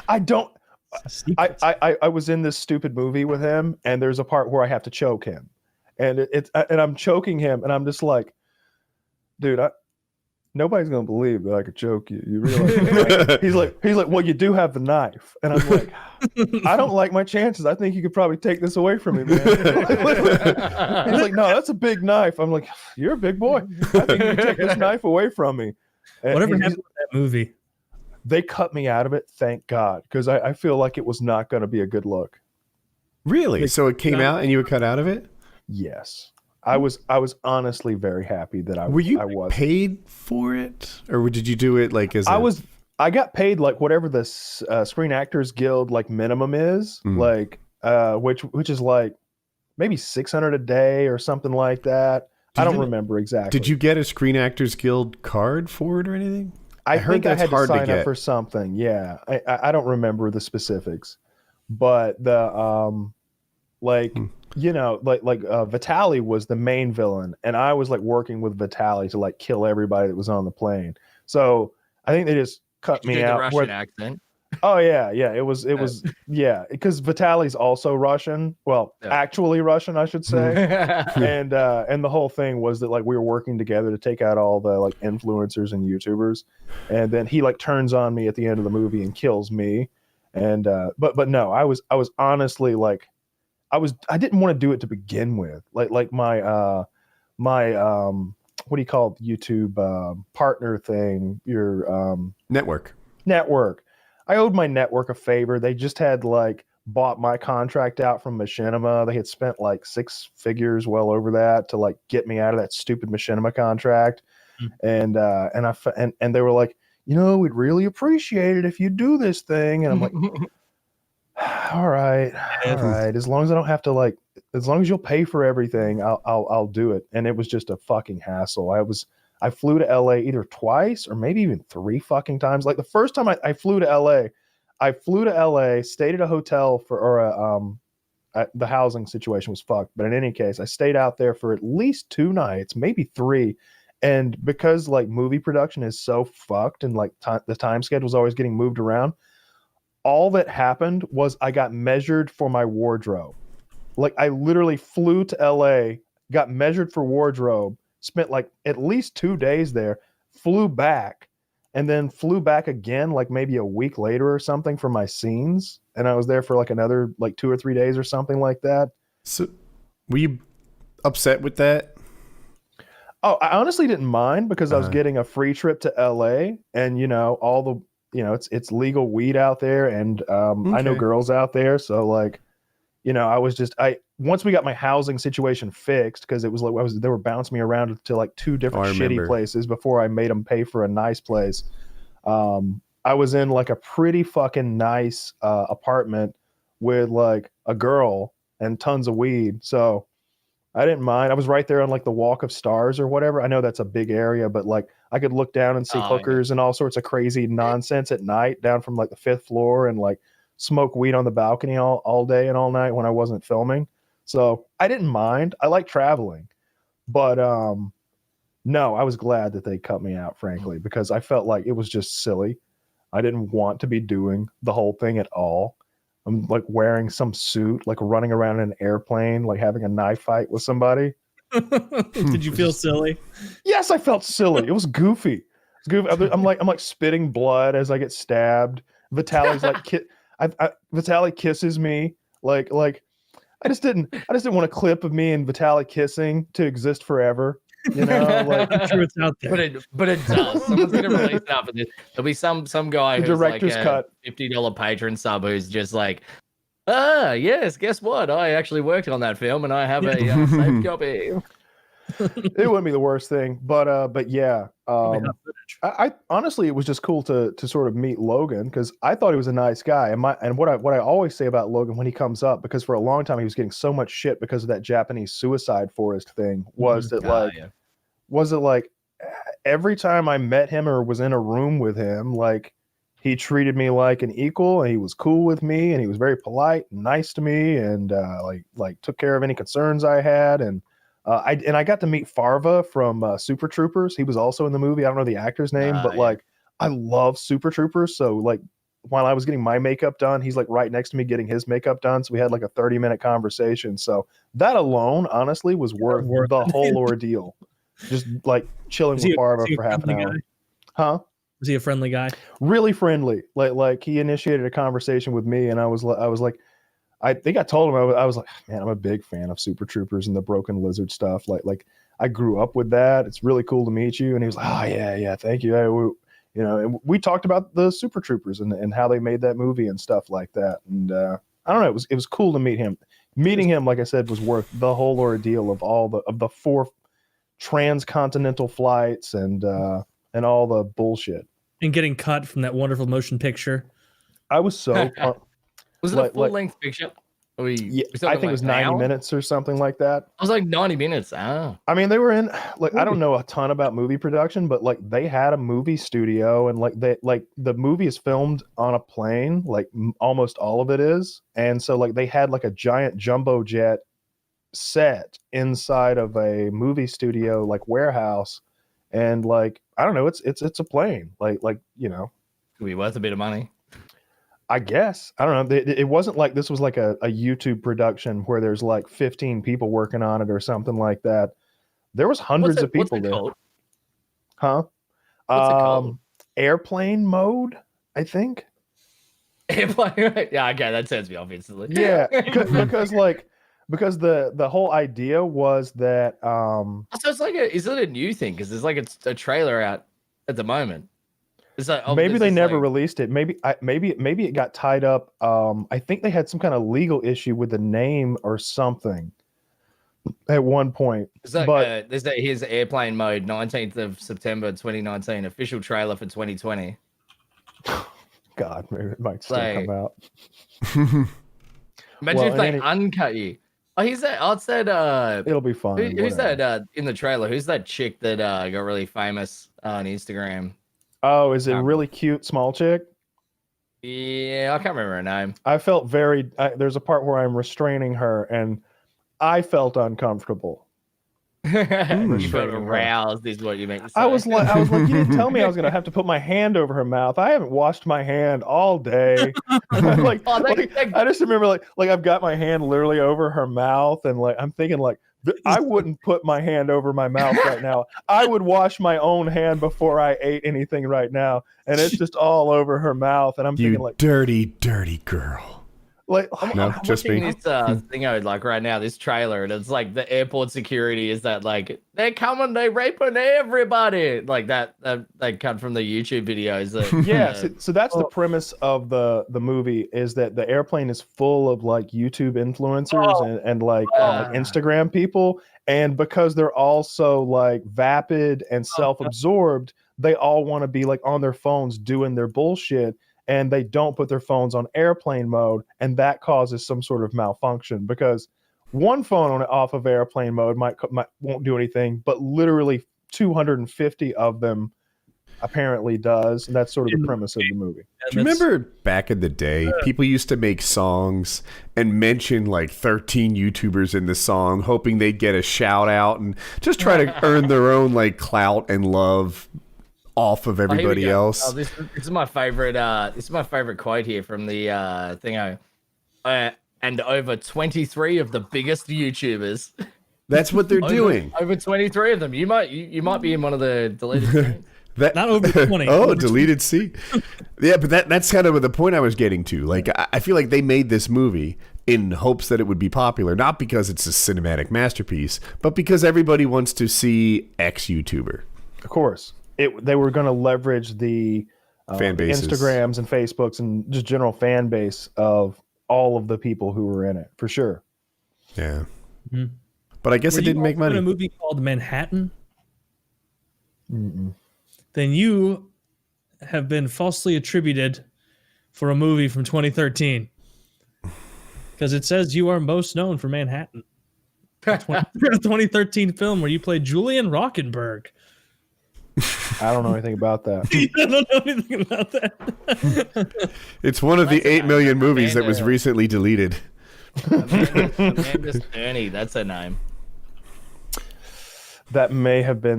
I don't. It's a secret. I was in this stupid movie with him, and there's a part where I have to choke him, and and I'm choking him, and I'm just like, dude, nobody's gonna believe that I could choke you. You realize that, right? He's like, well, you do have the knife, and I'm like, I don't like my chances. I think you could probably take this away from me, man. He's like, no, that's a big knife. I'm like, you're a big boy. I think you can take this knife away from me. And Whatever happened with that movie? they cut me out of it, thank God, because I feel like it was not going to be a good look. Really? So it came out and you were cut out of it? Yes. I was honestly very happy that I was paid for it, or did you do it like as I got paid like whatever the Screen Actors Guild like minimum is, like which is like maybe $600 a day or something like that. I don't remember exactly. Did you get a Screen Actors Guild card for it or anything? I heard I had to sign up for something. Yeah, I don't remember the specifics, but the like you know like Vitaly was the main villain, and I was like working with Vitaly to like kill everybody that was on the plane. So I think they just cut me out. The Russian accent. Oh yeah, it was yeah, because Vitaly's also Russian. Well, actually Russian, I should say. And the whole thing was that like we were working together to take out all the like influencers and YouTubers, and then he like turns on me at the end of the movie and kills me. And but no, I was honestly like I didn't want to do it to begin with. Like my what do you call it? YouTube partner thing? Your network. I owed my network a favor. They just had like bought my contract out from Machinima. They had spent like 6 figures, well over that, to like get me out of that stupid Machinima contract. And they were like, you know, we'd really appreciate it if you do this thing. And I'm like, all right. As long as I don't have to like, as long as you'll pay for everything, I'll do it. And it was just a fucking hassle. I flew to LA either twice or maybe even 3 fucking times. Like the first time I flew to LA, stayed at a hotel the housing situation was fucked. But in any case, I stayed out there for at least 2 nights, maybe 3. And because like movie production is so fucked and like the time schedule is always getting moved around, all that happened was I got measured for my wardrobe. Like I literally flew to LA, got measured for wardrobe, spent like at least 2 days there, flew back, and then flew back again like maybe a week later or something for my scenes. And I was there for like another like 2 or 3 days or something like that. So were you upset with that? Oh, I honestly didn't mind because I was getting a free trip to LA, and you know, all the, you know, it's legal weed out there, and I know girls out there. So like, you know, once we got my housing situation fixed, because it was like they were bouncing me around to like 2 different shitty places before I made them pay for a nice place. I was in like a pretty fucking nice apartment with like a girl and tons of weed, so I didn't mind. I was right there on like the Walk of Stars or whatever. I know that's a big area, but like I could look down and see hookers and all sorts of crazy nonsense at night down from like the 5th floor, and like smoke weed on the balcony all day and all night when I wasn't filming. So I didn't mind. I like traveling, but no, I was glad that they cut me out, frankly, because I felt like it was just silly. I didn't want to be doing the whole thing at all. I'm like wearing some suit, like running around in an airplane, like having a knife fight with somebody. Did you feel silly? Yes, I felt silly. It was goofy. I'm like spitting blood as I get stabbed. Vitaly's like, Vitaly kisses me. Like I just didn't want a clip of me and Vitaly kissing to exist forever. You know, like I'm sure it's out there. But it does. Someone's gonna release it after this. There'll be some guy the who's director's like a cut. $50 patron sub who's just like, yes, guess what? I actually worked on that film and I have a saved copy. It wouldn't be the worst thing, but yeah. I honestly, it was just cool to sort of meet Logan, because I thought he was a nice guy. And what I always say about Logan when he comes up, because for a long time he was getting so much shit because of that Japanese suicide forest thing, was was it like every time I met him or was in a room with him, like he treated me like an equal, and he was cool with me, and he was very polite and nice to me, and like took care of any concerns I had. And I got to meet Farva from Super Troopers. He was also in the movie. I don't know the actor's name, but like I love Super Troopers. So like while I was getting my makeup done, he's like right next to me getting his makeup done. So we had like a 30-minute conversation. So that alone, honestly, was worth the whole ordeal. Just like chilling with Barbara for half an hour. Huh? Was he a friendly guy? Really friendly. Like he initiated a conversation with me, and I was like, I think I told him I was like, man, I'm a big fan of Super Troopers and the Broken Lizard stuff. Like I grew up with that. It's really cool to meet you. And he was like, oh yeah, thank you. And we talked about the Super Troopers and how they made that movie and stuff like that. And I don't know, it was cool to meet him. Meeting him, like I said, was worth the whole ordeal of the 4 transcontinental flights and all the bullshit. And getting cut from that wonderful motion picture. I was so was it a full-length picture? I think it was 90 minutes or something like that. I was like 90 minutes. Oh. I mean, they were in I don't know a ton about movie production, but like they had a movie studio, and the movie is filmed on a plane, like almost all of it is. And so like they had like a giant jumbo jet set inside of a movie studio like warehouse, and like I don't know, it's a plane. Like Could be worth a bit of money. I guess. I don't know. It wasn't like this was like a YouTube production where there's like 15 people working on it or something like that. There was hundreds of people there. Called? Huh? What's it called? Airplane mode, I think. Airplane, right? Yeah, okay, that turns me off instantly. Yeah, because the whole idea was that So it's like is it a new thing? Because there's like a trailer out at the moment. Like, maybe they never released it. Maybe it got tied up. I think they had some kind of legal issue with the name or something at one point. Here's Airplane Mode, 19th of September 2019, official trailer for 2020. God, maybe it might still come out. Imagine if they uncut you. Oh, it's that. It'll be fun. Who's that in the trailer? Who's that chick that got really famous on Instagram? Oh, is it a really cute small chick? Yeah, I can't remember her name. I felt there's a part where I'm restraining her, and I felt uncomfortable. You felt aroused, is what you meant to say. I was like, you didn't tell me I was gonna have to put my hand over her mouth. I haven't washed my hand all day. I just remember like I've got my hand literally over her mouth, and like I'm thinking like, I wouldn't put my hand over my mouth right now. I would wash my own hand before I ate anything right now, and it's just all over her mouth. And I'm thinking like, dirty girl. Like, no, just me. This thing like right now, this trailer, and it's like the airport security is that like they're coming, they raping everybody, like that they cut from the YouTube videos. So that's the premise of the movie, is that the airplane is full of like YouTube influencers and Instagram people, and because they're all so like vapid and self-absorbed, they all want to be like on their phones doing their bullshit. And they don't put their phones on airplane mode, and that causes some sort of malfunction, because one phone off of airplane mode won't do anything, but literally 250 of them apparently does, and that's sort of the premise of the movie. Do you remember back in the day, people used to make songs and mention like 13 YouTubers in the song, hoping they'd get a shout out and just try to earn their own like clout and love off of everybody else. Oh, this is my favorite. This is my favorite quote here from the thing. And over 23 of the biggest YouTubers. That's what they're doing. Over 23 of them. You might be in one of the deleted scenes. Not over 20. Oh, deleted scene. Yeah, but that's kind of the point I was getting to. Like, I feel like they made this movie in hopes that it would be popular, not because it's a cinematic masterpiece, but because everybody wants to see X YouTuber. Of course. They were going to leverage the fan bases, Instagrams and Facebooks and just general fan base of all of the people who were in it, for sure. Yeah. Mm-hmm. But I guess it didn't make money. In a movie called Manhattan? Mm-mm. Then you have been falsely attributed for a movie from 2013. Because it says you are most known for Manhattan. A 2013 film where you played Julian Rockenberg. I don't know anything about that. I don't know anything about that. It's one of the 8 million movies that was recently deleted. Amanda Ernie, that's her name. That may have been the